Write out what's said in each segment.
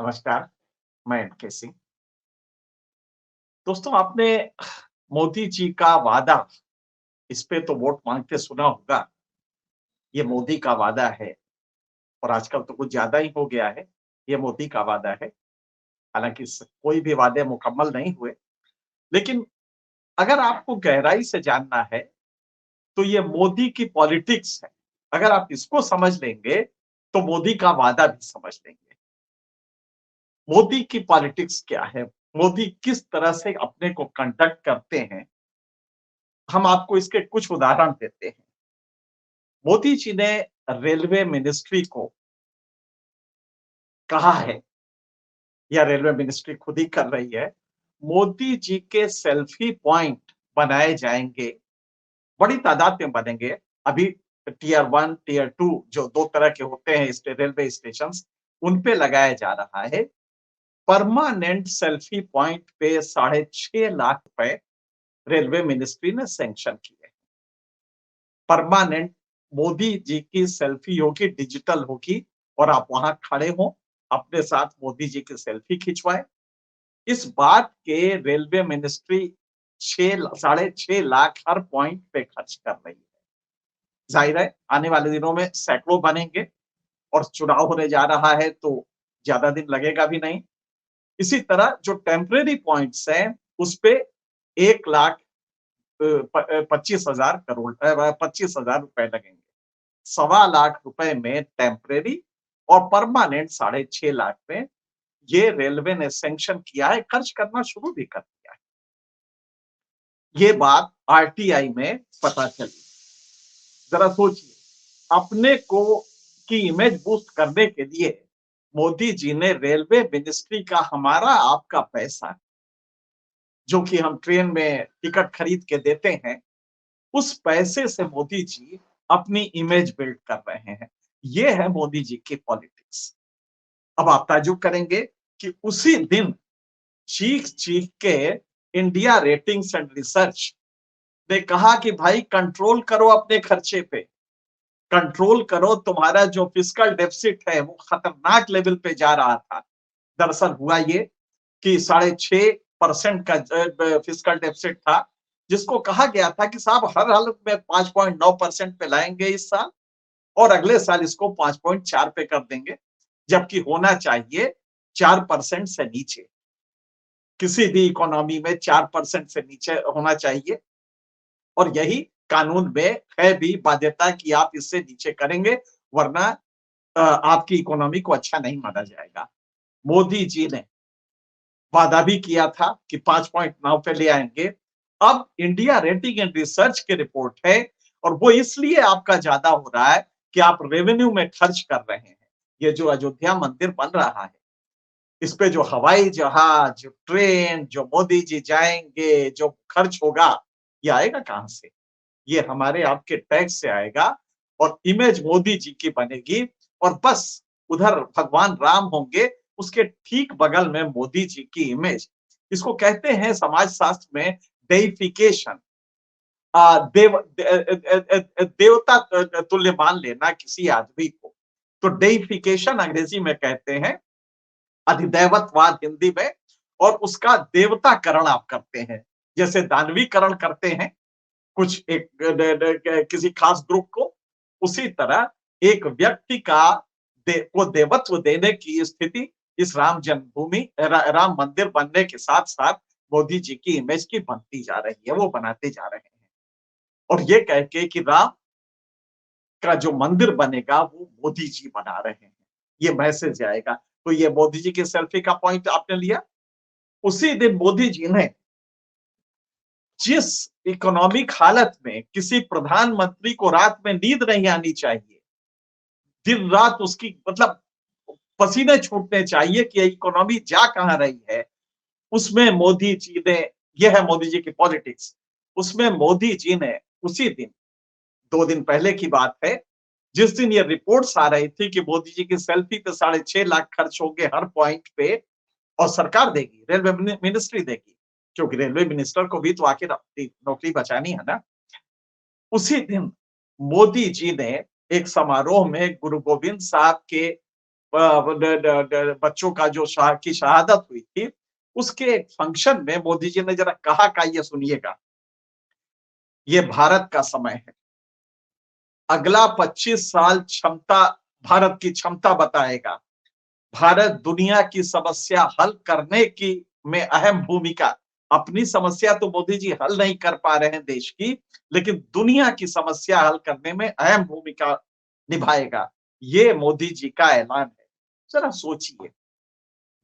नमस्कार, मैं एनके सिंह। दोस्तों, आपने मोदी जी का वादा, इस पे तो वोट मांगते सुना होगा। ये मोदी का वादा है और आजकल तो कुछ ज़्यादा ही हो गया है। ये मोदी का वादा है। हालाँकि स कोई भी वादे मुकम्मल नहीं हुए, लेकिन अगर आपको गहराई से जानना है, तो ये मोदी की पॉलिटिक्स है। अगर आप इसको समझ लेंगे, तो मोदी का वादा भी समझ लेंगे। मोदी की पॉलिटिक्स क्या है? मोदी किस तरह से अपने को कंडक्ट करते हैं, हम आपको इसके कुछ उदाहरण देते हैं। मोदी जी ने रेलवे मिनिस्ट्री को कहा है, या रेलवे मिनिस्ट्री खुद ही कर रही है, मोदी जी के सेल्फी पॉइंट बनाए जाएंगे, बड़ी तादाद में बनेंगे। अभी टियर 1, टियर 2 जो 2 तरह के होते हैं रेलवे स्टेशंस, उन पे लगाया जा रहा है। परमानेंट सेल्फी पॉइंट पे 6.5 लाख रुपए रेलवे मिनिस्ट्री ने सैंक्शन किए। परमानेंट मोदी जी की सेल्फी होगी, डिजिटल होगी, और आप वहां खड़े हो, अपने साथ मोदी जी की सेल्फी खिंचवाएं। इस बात के रेलवे मिनिस्ट्री 6.5 लाख हर पॉइंट पे खर्च कर रही है। जाहिर है आने वाले दिनों में सैकड़ों बनेंगे, और चुनाव होने जा रहा है तो ज्यादा दिन लगेगा भी नहीं। इसी तरह जो टेम्परेरी पॉइंट्स हैं, उस पे 1 लाख 25,000 करोड़ 25,000 रुपए लगेंगे। 1.25 लाख रुपए में टेम्परेरी और परमानेंट 6.5 लाख में ये रेलवे ने सैंक्शन किया है, खर्च करना शुरू भी कर दिया है। ये बात आरटीआई में पता चली। जरा सोचिए, अपने को की इमेज बूस्ट करने के लिए मोदी जी ने रेलवे मिनिस्ट्री का, हमारा आपका पैसा, जो कि हम ट्रेन में टिकट खरीद के देते हैं, उस पैसे से मोदी जी अपनी इमेज बिल्ड कर रहे हैं। ये है मोदी जी की पॉलिटिक्स। अब आप ताज्जुब करेंगे कि उसी दिन चीख-चीख के इंडिया रेटिंग्स एंड रिसर्च ने कहा कि भाई कंट्रोल करो अपने खर्चे पे, कंट्रोल करो, तुम्हारा जो फिस्कल डेफिसिट है वो खतरनाक लेवल पे जा रहा था। दरअसल हुआ ये कि 6.5% का फिस्कल डेफिसिट था, जिसको कहा गया था कि साहब हर हालत में 5.9% पे लाएंगे इस साल, और अगले साल इसको 5.4 पे कर देंगे, जबकि होना चाहिए 4% से नीचे। किसी भी इकोनॉमी में 4% से नीचे होना चाहिए, और यही कानून में है भी बाध्यता कि आप इससे नीचे करेंगे, वरना आपकी इकोनॉमी को अच्छा नहीं माना जाएगा। मोदी जी ने वादा भी किया था कि 5.9 पे ले आएंगे। अब इंडिया रेटिंग एंड रिसर्च की रिपोर्ट है, और वो इसलिए आपका ज्यादा हो रहा है कि आप रेवेन्यू में खर्च कर रहे हैं। ये जो अयोध्या मंदिर बन रहा है, इस पे जो हवाई जहाज, जो ट्रेन, जो मोदी जी जाएंगे, जो खर्च होगा, ये आएगा कहां से? ये हमारे आपके टैक्स से आएगा, और इमेज मोदी जी की बनेगी। और बस उधर भगवान राम होंगे, उसके ठीक बगल में मोदी जी की इमेज। इसको कहते हैं समाज शास्त्र में डेइफिकेशन। देवता तुल्य मान लेना किसी आदमी को, तो डेइफिकेशन अंग्रेजी में कहते हैं, अधिदैवतवाद हिंदी में, और उसका देवताकरण आप करते हैं। जैसे दानवीकरण करते हैं कुछ एक किसी खास ग्रुप को, उसी तरह एक व्यक्ति का को देवत्व देने की स्थिति इस राम जन्मभूमि राम मंदिर बनने के साथ साथ मोदी जी की इमेज की बनती जा रही है, वो बनाते जा रहे हैं। और ये कह के कि राम का जो मंदिर बनेगा वो मोदी जी बना रहे हैं, ये मैसेज आएगा। तो ये मोदी जी की सेल्फी का पॉइंट आपने लिया। उसी दिन मोदी जी ने, जिस इकोनॉमिक हालत में किसी प्रधानमंत्री को रात में नींद नहीं आनी चाहिए, दिन रात उसकी मतलब पसीने छूटने चाहिए कि इकोनॉमी जा कहां रही है, उसमें मोदी जी ने, यह है मोदी जी की पॉलिटिक्स। उसमें मोदी जी ने उसी दिन, 2 दिन पहले की बात है, जिस दिन ये रिपोर्ट्स आ रही थी कि मोदी जी की सेल्फी पे 6.5 लाख खर्च होंगे हर पॉइंट पे, और सरकार देगी, रेलवे मिनिस्ट्री देगी, क्योंकि रेलवे मिनिस्टर को भी तो आखिर अपनी नौकरी बचानी है ना। उसी दिन मोदी जी ने एक समारोह में गुरु गोविंद साहब के बच्चों का जो की शहादत हुई थी, उसके एक फंक्शन में मोदी जी ने जरा कहा क्या, ये सुनिएगा। ये भारत का समय है, अगला 25 साल क्षमता, भारत की क्षमता बताएगा। भारत दुनिया की समस्या हल करने की में अहम भूमिका, अपनी समस्या तो मोदी जी हल नहीं कर पा रहे हैं देश की, लेकिन दुनिया की समस्या हल करने में अहम भूमिका निभाएगा। ये मोदी जी का ऐलान है। जरा सोचिए,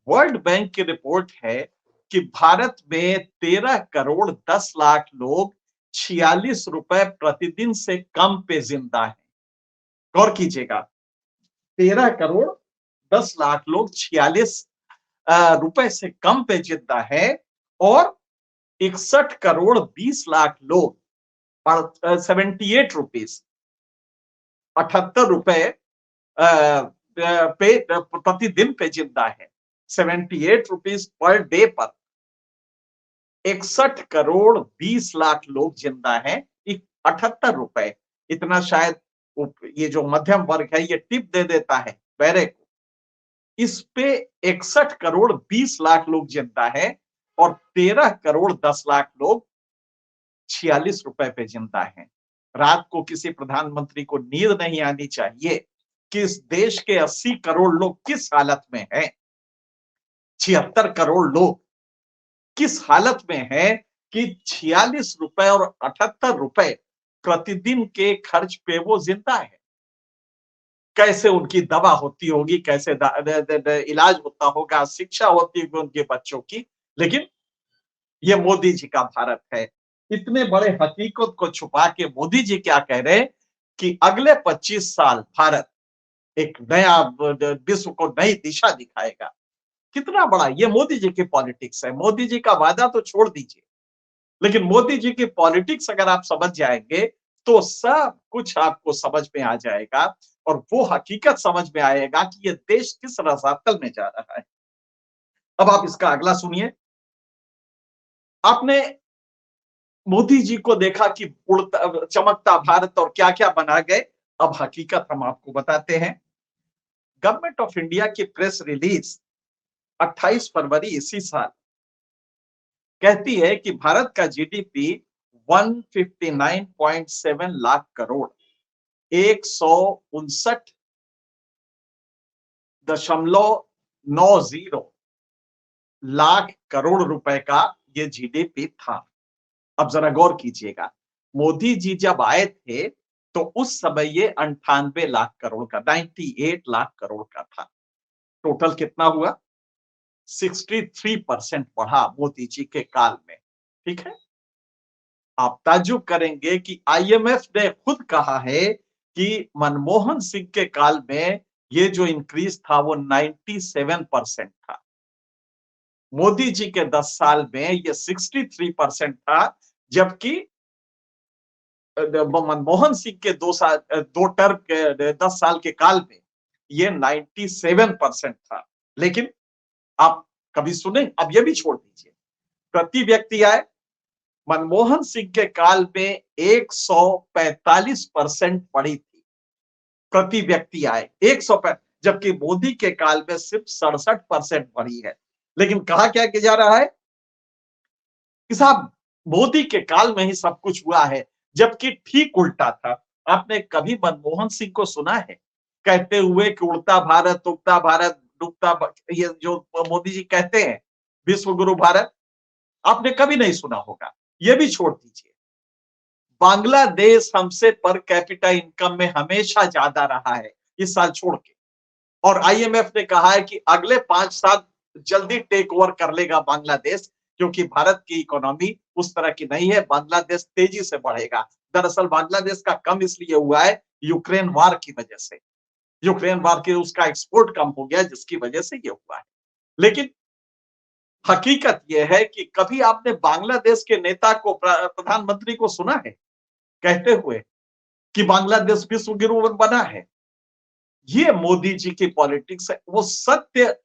वर्ल्ड बैंक की रिपोर्ट है कि भारत में 13 करोड़ 10 लाख लोग 46 रुपए प्रतिदिन से कम पे जिंदा हैं। गौर कीजिएगा, 13 करोड़ 10 लाख लोग 46 रुपए से कम पे जिंदा है, और 61 करोड़ 20 लाख लोग 78 रुपीज 78 रुपए पे प्रतिदिन पे जिंदा है। 78 रुपीज पर डे पर 61 करोड़ 20 लाख लोग जिंदा हैं। 78 रुपए, इतना शायद ये जो मध्यम वर्ग है ये टिप दे देता है बैरे को। इस पे 61 करोड़ 20 लाख लोग जिंदा है, और 13 करोड़ 10 लाख लोग 46 रुपए पे जिंदा है। रात को किसी प्रधानमंत्री को नींद नहीं आनी चाहिए कि इस देश के 80 करोड़ लोग किस हालत में हैं। 76 करोड़ लोग किस हालत में है कि 46 रुपए और 78 रुपए प्रतिदिन के खर्च पे वो जिंदा है। कैसे उनकी दवा होती होगी, कैसे इलाज होता होगा, शिक्षा होती होगी उनके बच्चों की, लेकिन ये मोदी जी का भारत है। इतने बड़े हकीकत को छुपा के मोदी जी क्या कह रहे हैं कि अगले 25 साल भारत एक नया विश्व को नई दिशा दिखाएगा। कितना बड़ा ये मोदी जी की पॉलिटिक्स है। मोदी जी का वादा तो छोड़ दीजिए, लेकिन मोदी जी की पॉलिटिक्स अगर आप समझ जाएंगे तो सब कुछ आपको समझ में आ जाएगा, और वो हकीकत समझ में आएगा कि ये देश किस रसातल में जा रहा है। अब आप इसका अगला सुनिए। आपने मोदी जी को देखा कि उड़ता चमकता भारत और क्या क्या बना गए। अब हकीकत हम आपको बताते हैं। गवर्नमेंट ऑफ इंडिया की प्रेस रिलीज 28 फरवरी इसी साल कहती है कि भारत का जीडीपी 159.7 लाख करोड़, 159.90 लाख करोड़ रुपए का ये जीडीपी था। अब जरा गौर कीजिएगा, मोदी जी जब आए थे तो उस समय ये 98 लाख करोड़ का, 98 लाख करोड़ का था। टोटल कितना हुआ? 63% बढ़ा मोदी जी के काल में। ठीक है, आप ताज्जुब करेंगे कि आईएमएफ ने खुद कहा है कि मनमोहन सिंह के काल में ये जो इंक्रीज था वो 97% था। मोदी जी के 10 साल में ये 63% था, जबकि मनमोहन सिंह के 2 टर्म के 10 साल के काल में ये 97% था। लेकिन आप कभी सुने? अब ये भी छोड़ दीजिए, प्रति व्यक्ति आय मनमोहन सिंह के काल में 145% बढ़ी थी। प्रति व्यक्ति आय 100, जबकि मोदी के काल में सिर्फ 67% बढ़ी है। लेकिन कहा क्या किया जा रहा है कि साहब मोदी के काल में ही सब कुछ हुआ है, जबकि ठीक उल्टा था। आपने कभी मनमोहन सिंह को सुना है कहते हुए कि उड़ता भारत, उगता भारत, डूबता, ये जो मोदी जी कहते हैं विश्व गुरु भारत, आपने कभी नहीं सुना होगा। ये भी छोड़ दीजिए, बांग्लादेश हमसे पर कैपिटा इनकम में हमेशा ज्यादा रहा है इस साल छोड़ के, और आईएमएफ ने कहा है कि अगले 5 साल जल्दी टेक ओवर कर लेगा बांग्लादेश, क्योंकि भारत की इकोनॉमी उस तरह की नहीं है। बांग्लादेश तेजी से बढ़ेगा। दरअसल बांग्लादेश का कम इसलिए हुआ है यूक्रेन वार की वजह से। यूक्रेन वार के उसका एक्सपोर्ट कम हो गया, जिसकी वजह से ये हुआ है। लेकिन हकीकत यह है कि कभी आपने बांग्लादेश के नेता को, प्रधानमंत्री को सुना है कहते हुए कि बांग्लादेश विश्व गुरु बना है? ये मोदी जी की पॉलिटिक्स है। वो सत्य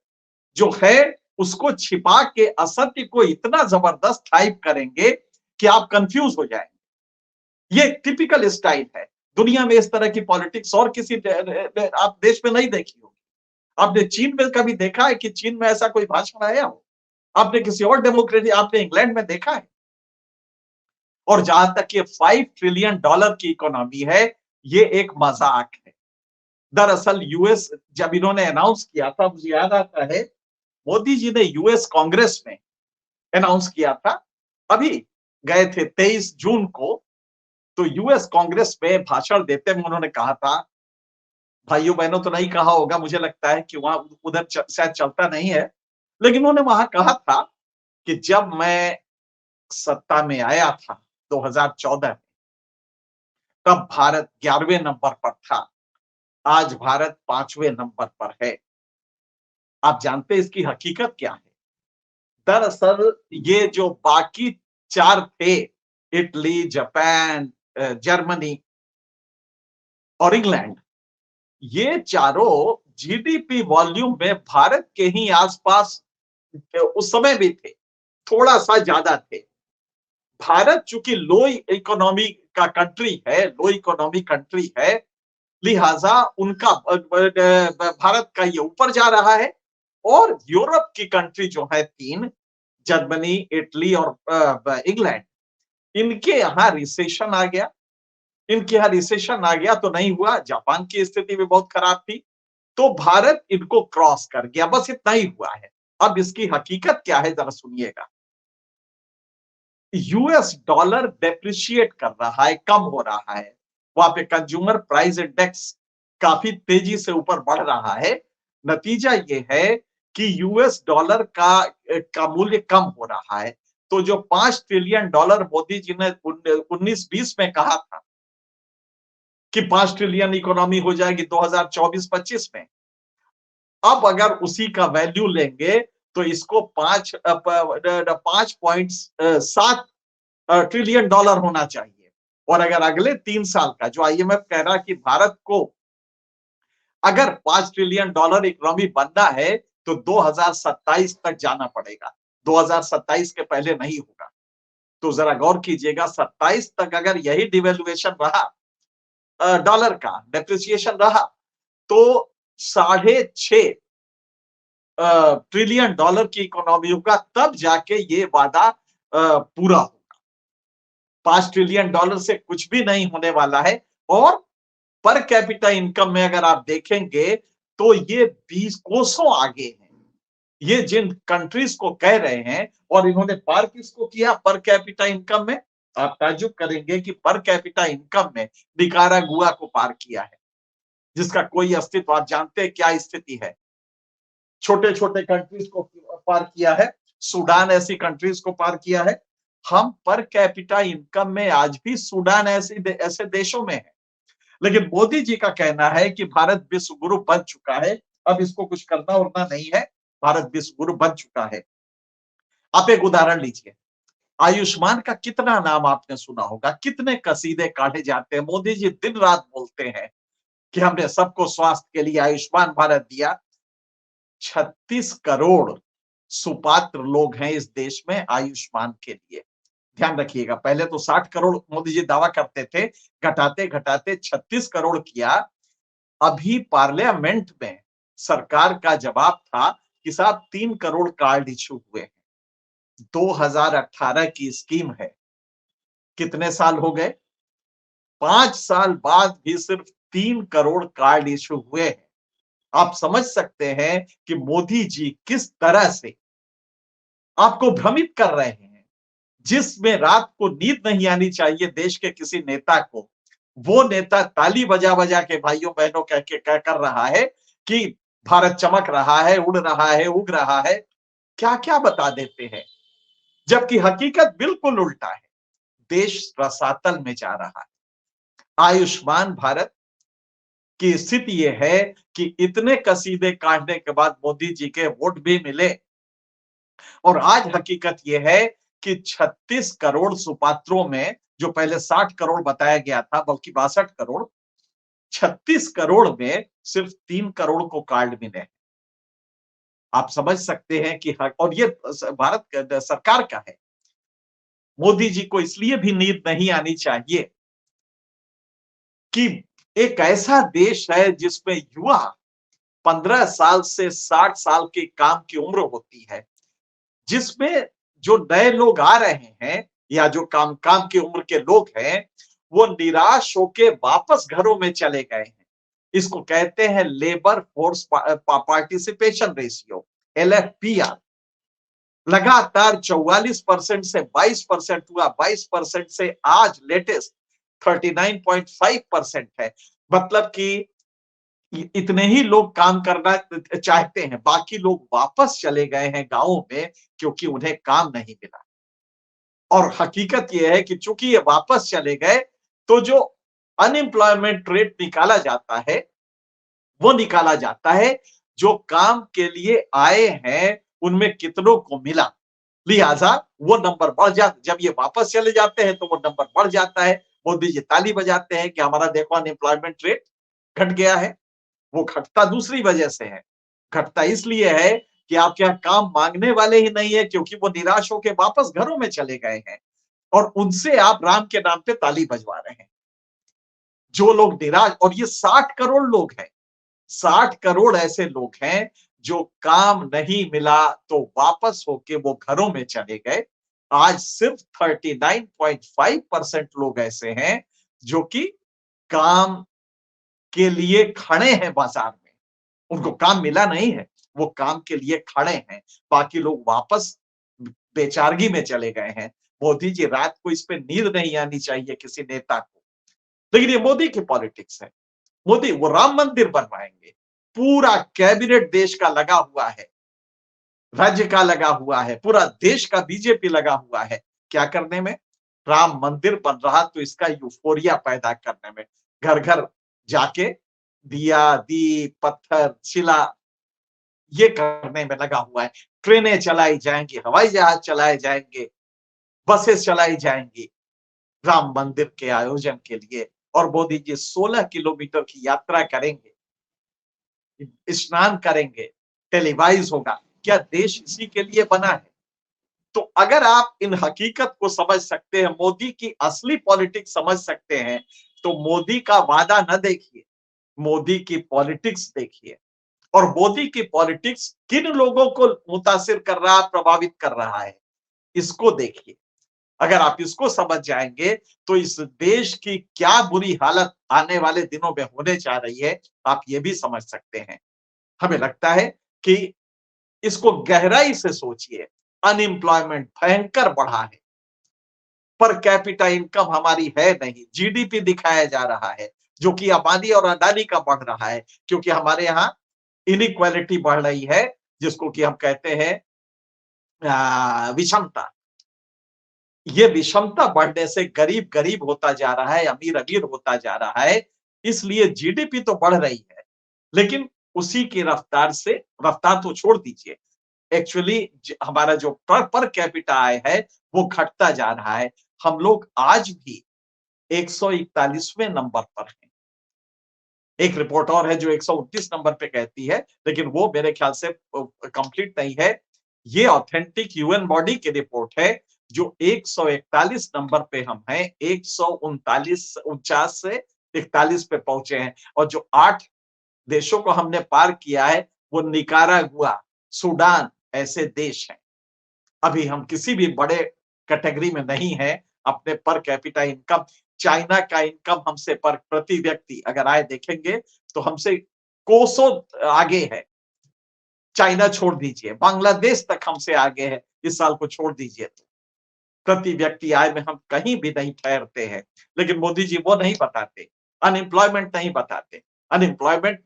जो है उसको छिपा के असत्य को इतना जबरदस्त हाइप करेंगे कि आप कंफ्यूज हो जाएंगे। ये टिपिकल स्टाइल है। दुनिया में इस तरह की पॉलिटिक्स और किसी आप देश में नहीं देखी होगी। आपने चीन में कभी देखा है कि चीन में ऐसा कोई भाषण आया हो? आपने किसी और डेमोक्रेसी, आपने इंग्लैंड में देखा है? और जहां तक ये $5 ट्रिलियन की इकोनॉमी है, ये एक मजाक है। दरअसल यूएस, जब इन्होंने अनाउंस किया था, मुझे याद आता है मोदी जी ने यूएस कांग्रेस में अनाउंस किया था, अभी गए थे 23 जून को, तो यूएस कांग्रेस में भाषण देते हुए उन्होंने कहा था, भाइयों बहनों तो नहीं कहा होगा, मुझे लगता है कि वहां उधर शायद चलता नहीं है, लेकिन उन्होंने वहां कहा था कि जब मैं सत्ता में आया था 2014 में, तब भारत 11वें नंबर पर था, आज भारत 5वें नंबर पर है। आप जानते हैं इसकी हकीकत क्या है? दरअसल ये जो बाकी चार थे, इटली, जापान, जर्मनी और इंग्लैंड, ये चारों जीडीपी वॉल्यूम में भारत के ही आसपास उस समय भी थे, थोड़ा सा ज्यादा थे। भारत चूंकि लो इकोनॉमी का कंट्री है, लो इकोनॉमी कंट्री है, लिहाजा उनका भारत का ये ऊपर जा रहा है। और यूरोप की कंट्री जो है तीन, जर्मनी, इटली और इंग्लैंड, इनके यहाँ रिसेशन आ गया। इनके यहाँ रिसेशन आ गया तो नहीं हुआ, जापान की स्थिति भी बहुत खराब थी, तो भारत इनको क्रॉस कर गया, बस इतना ही हुआ है। अब इसकी हकीकत क्या है जरा सुनिएगा। यूएस डॉलर डेप्रिशिएट कर रहा है, कम हो रहा है, वहां पे कंज्यूमर प्राइस इंडेक्स काफी तेजी से ऊपर बढ़ रहा है। नतीजा ये है कि यूएस डॉलर का मूल्य कम हो रहा है। तो जो $5 ट्रिलियन मोदी जी ने 19-20 में कहा था कि 5 ट्रिलियन इकोनॉमी हो जाएगी 2024-25 में, अब अगर उसी का वैल्यू लेंगे तो इसको 5.7 ट्रिलियन डॉलर होना चाहिए। और अगर अगले 3 साल का, जो आईएमएफ कह रहा है कि भारत को अगर $5 ट्रिलियन इकोनॉमी बनना है तो 2027 तक जाना पड़ेगा, 2027 के पहले नहीं होगा। तो जरा गौर कीजिएगा, 27 तक अगर यही डिवेल्युएशन रहा, डॉलर का डेप्रिसिएशन रहा, तो $6.5 ट्रिलियन डॉलर की इकोनॉमी होगा, तब जाके ये वादा पूरा होगा। $5 ट्रिलियन से कुछ भी नहीं होने वाला है। और पर कैपिटा इनकम में अगर आप देखेंगे तो ये 20 कोसों आगे हैं। ये जिन कंट्रीज को कह रहे हैं, और इन्होंने पार किसको किया पर कैपिटा इनकम में, आप ताज्जुब करेंगे कि पर कैपिटा इनकम में निकारागुआ को पार किया है, जिसका कोई अस्तित्व, आप जानते हैं क्या स्थिति है। छोटे छोटे कंट्रीज को पार किया है, सूडान ऐसी कंट्रीज को पार किया है। हम पर कैपिटा इनकम में आज भी सूडान ऐसे देशों में है। लेकिन मोदी जी का कहना है कि भारत विश्व गुरु बन चुका है, अब इसको कुछ करना उरना नहीं है, भारत विश्व गुरु बन चुका है। आप एक उदाहरण लीजिए, आयुष्मान का कितना नाम आपने सुना होगा, कितने कसीदे काढ़े जाते हैं। मोदी जी दिन रात बोलते हैं कि हमने सबको स्वास्थ्य के लिए आयुष्मान भारत दिया। 36 करोड़ सुपात्र लोग हैं इस देश में आयुष्मान के लिए। ध्यान रखिएगा, पहले तो 60 करोड़ मोदी जी दावा करते थे, घटाते घटाते 36 करोड़ किया। अभी पार्लियामेंट में सरकार का जवाब था कि साहब 3 करोड़ कार्ड इशू हुए हैं। 2018 की स्कीम है, कितने साल हो गए? 5 साल बाद भी सिर्फ 3 करोड़ कार्ड इशू हुए हैं। आप समझ सकते हैं कि मोदी जी किस तरह से आपको भ्रमित कर रहे हैं। जिसमें रात को नींद नहीं आनी चाहिए देश के किसी नेता को, वो नेता ताली बजा बजा के भाइयों बहनों कह के कह कर रहा है कि भारत चमक रहा है, उड़ रहा है, उग रहा है, क्या क्या बता देते हैं, जबकि हकीकत बिल्कुल उल्टा है। देश रसातल में जा रहा है। आयुष्मान भारत की स्थिति यह है कि इतने कसीदे काटने के बाद मोदी जी के वोट भी मिले, और आज हकीकत यह है कि 36 करोड़ सुपात्रों में, जो पहले 60 करोड़ बताया गया था, बल्कि 62 करोड़, 36 करोड़ में सिर्फ 3 करोड़ को कार्ड मिले। आप समझ सकते हैं कि और ये भारत सरकार का है। मोदी जी को इसलिए भी नींद नहीं आनी चाहिए कि एक ऐसा देश है जिसमें युवा 15 साल से 60 साल के काम की उम्र होती है, जिसमें जो नए लोग आ रहे हैं या जो काम की उम्र के लोग हैं, वो निराश होके वापस घरों में चले गए हैं। इसको कहते हैं labour force participation ratio, LFPR। लगातार 44% से 22% हुआ, 22% से आज लेटेस्ट 39.5% है। मतलब कि इतने ही लोग काम करना चाहते हैं, बाकी लोग वापस चले गए हैं गांवों में क्योंकि उन्हें काम नहीं मिला। और हकीकत यह है कि चूंकि ये वापस चले गए, तो जो अनएम्प्लॉयमेंट रेट निकाला जाता है, वो निकाला जाता है जो काम के लिए आए हैं उनमें कितनों को मिला। लिहाजा वो नंबर बढ़ जाता, जब ये वापस चले जाते हैं तो वो नंबर बढ़ जाता है। मोदी जी ताली बजाते हैं कि हमारा देखो अनएम्प्लॉयमेंट रेट घट गया है। वो घटता दूसरी वजह से है। घटता इसलिए है कि आपके यहाँ काम मांगने वाले ही नहीं है, क्योंकि वो निराश होकर वापस घरों में चले गए हैं और उनसे आप राम के नाम पे ताली बजवा रहे हैं। जो लोग निराश, और ये 60 करोड़ लोग हैं, 60 करोड़ ऐसे लोग हैं जो काम नहीं मिला तो वापस होके वो घरों में चले गए। आज सिर्फ 39.5% लोग ऐसे हैं जो कि काम के लिए खड़े हैं बाजार में। उनको काम मिला नहीं है, वो काम के लिए खड़े हैं। बाकी लोग वापस बेचारगी में चले गए हैं। मोदी जी, रात को इस पे नींद नहीं आनी चाहिए किसी नेता को। लेकिन ये मोदी की पॉलिटिक्स है। मोदी वो राम मंदिर बनवाएंगे, पूरा कैबिनेट देश का लगा हुआ है, राज्य का लगा हुआ है, पूरा देश का बीजेपी लगा हुआ है। क्या करने में? राम मंदिर बन रहा तो इसका यूफोरिया पैदा करने में। घर घर जाके दिया, दीप, पत्थर, शिला ये करने में लगा हुआ है। ट्रेनें चलाई जाएंगी, हवाई जहाज चलाए जाएंगे, बसेस चलाई जाएंगी राम मंदिर के आयोजन के लिए। और मोदी जी 16 किलोमीटर की यात्रा करेंगे, स्नान करेंगे, टेलीवाइज होगा। क्या देश इसी के लिए बना है? तो अगर आप इन हकीकत को समझ सकते हैं, मोदी की असली पॉलिटिक्स समझ सकते हैं, तो मोदी का वादा न देखिए, मोदी की पॉलिटिक्स देखिए। और मोदी की पॉलिटिक्स किन लोगों को मुतासिर कर रहा है, प्रभावित कर रहा है, इसको देखिए। अगर आप इसको समझ जाएंगे तो इस देश की क्या बुरी हालत आने वाले दिनों में होने जा रही है, आप ये भी समझ सकते हैं। हमें लगता है कि इसको गहराई से सोचिए। अनएम्प्लॉयमेंट भयंकर बढ़ा है, पर कैपिटा इनकम हमारी है नहीं, जीडीपी दिखाया जा रहा है जो कि अंबानी और अडानी का बढ़ रहा है, क्योंकि हमारे यहाँ इनइक्वालिटी बढ़ रही है, जिसको कि हम कहते हैं विषमता। ये विषमता बढ़ने से गरीब गरीब होता जा रहा है, अमीर अमीर होता जा रहा है। इसलिए जीडीपी तो बढ़ रही है, लेकिन उसी की रफ्तार से, रफ्तार तो छोड़ दीजिए, एक्चुअली हमारा जो पर कैपिटा आय है वो घटता जा रहा है। हम लोग आज भी 141वें नंबर पर हैं। एक रिपोर्ट और है जो 129 नंबर पे कहती है, लेकिन वो मेरे ख्याल से कंप्लीट नहीं है। ये ऑथेंटिक यूएन बॉडी की रिपोर्ट है जो 141 नंबर पे हम हैं, 139 से 41 पे पहुंचे हैं। और जो 8 देशों को हमने पार किया है वो निकारागुआ, सूडान ऐसे देश हैं। अभी हम किसी भी बड़े कैटेगरी में नहीं है अपने पर कैपिटा इनकम। चाइना का इनकम हमसे पर प्रति व्यक्ति अगर आए देखेंगे तो हमसे कोसों आगे है। चाइना छोड़ दीजिए, बांग्लादेश तक हमसे आगे है, इस साल को छोड़ दीजिए तो प्रति व्यक्ति आय में हम कहीं भी नहीं ठहरते हैं। लेकिन मोदी जी वो नहीं बताते, अनएम्प्लॉयमेंट नहीं बताते, अनएम्प्लॉयमेंट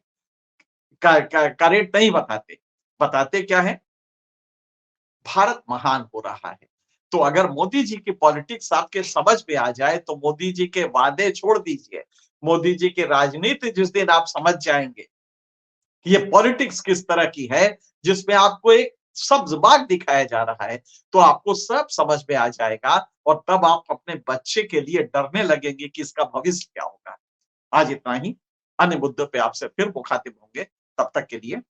का रेट नहीं बताते। बताते क्या है? भारत महान हो रहा है। तो अगर मोदी जी की पॉलिटिक्स आपके समझ में आ जाए तो मोदी जी के वादे छोड़ दीजिए, मोदी जी की राजनीति जिस दिन आप समझ जाएंगे ये पॉलिटिक्स किस तरह की है, जिसमें आपको एक सब्ज बाग दिखाया जा रहा है, तो आपको सब समझ में आ जाएगा। और तब आप अपने बच्चे के लिए डरने लगेंगे कि इसका भविष्य क्या होगा। आज इतना ही, अन्य मुद्दों पे आपसे फिर मुखातिब होंगे। तब तक के लिए